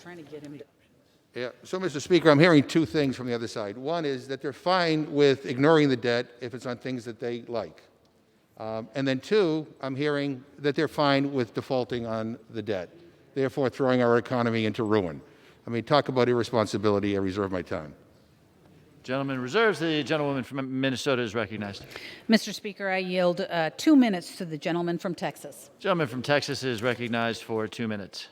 Trying to get him to. Yeah. So, Mr. Speaker, I'm hearing two things from the other side. One is that they're fine with ignoring the debt if it's on things that they like. And then two, I'm hearing that they're fine with defaulting on the debt, therefore throwing our economy into ruin. I mean, talk about irresponsibility. I reserve my time. Gentleman reserves. The gentlewoman from Minnesota is recognized. Mr. Speaker, I yield 2 minutes to the gentleman from Texas. Gentleman from Texas is recognized for 2 minutes.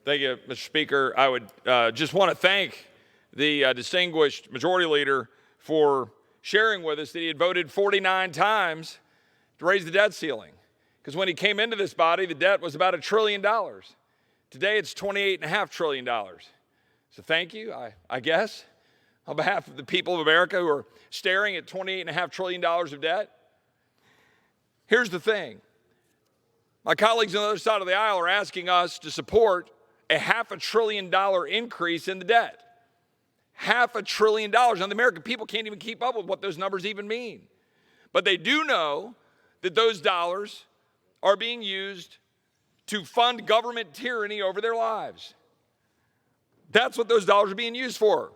Thank you, Mr. Speaker. I would just want to thank the distinguished majority leader for sharing with us that he had voted 49 times to raise the debt ceiling. Because when he came into this body, the debt was about $1 trillion. Today, it's $28.5 trillion. So thank you, I guess, on behalf of the people of America who are staring at $28.5 trillion of debt. Here's the thing. My colleagues on the other side of the aisle are asking us to support a $500 billion increase in the debt. $500 billion. Now, the American people can't even keep up with what those numbers even mean. But they do know that those dollars are being used to fund government tyranny over their lives. That's what those dollars are being used for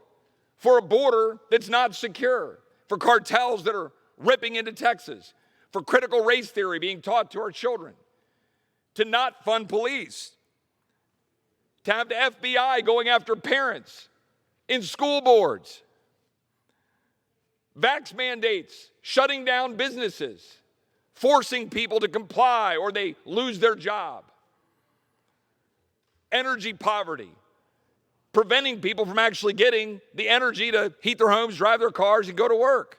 a border that's not secure, for cartels that are ripping into Texas, for critical race theory being taught to our children, to not fund police, to have the FBI going after parents in school boards, vax mandates, shutting down businesses, forcing people to comply or they lose their job, energy poverty, preventing people from actually getting the energy to heat their homes, drive their cars, and go to work.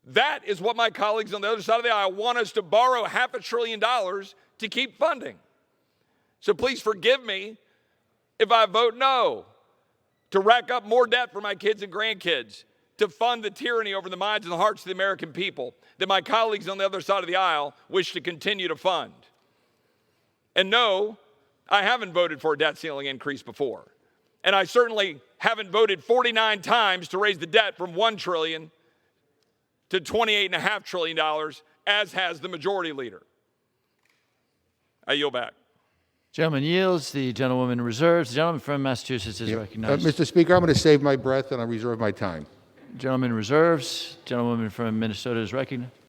That is what my colleagues on the other side of the aisle want us to borrow $500 billion to keep funding. So please forgive me if I vote no to rack up more debt for my kids and grandkids, to fund the tyranny over the minds and the hearts of the American people that my colleagues on the other side of the aisle wish to continue to fund. And no, I haven't voted for a debt ceiling increase before. And I certainly haven't voted 49 times to raise the debt from $1 trillion to $28.5 trillion, as has the majority leader. I yield back. Gentleman yields. The gentlewoman reserves. The gentleman from Massachusetts is recognized. Mr. Speaker, I'm going to save my breath and I reserve my time. Gentleman reserves. Gentlewoman from Minnesota is recognized.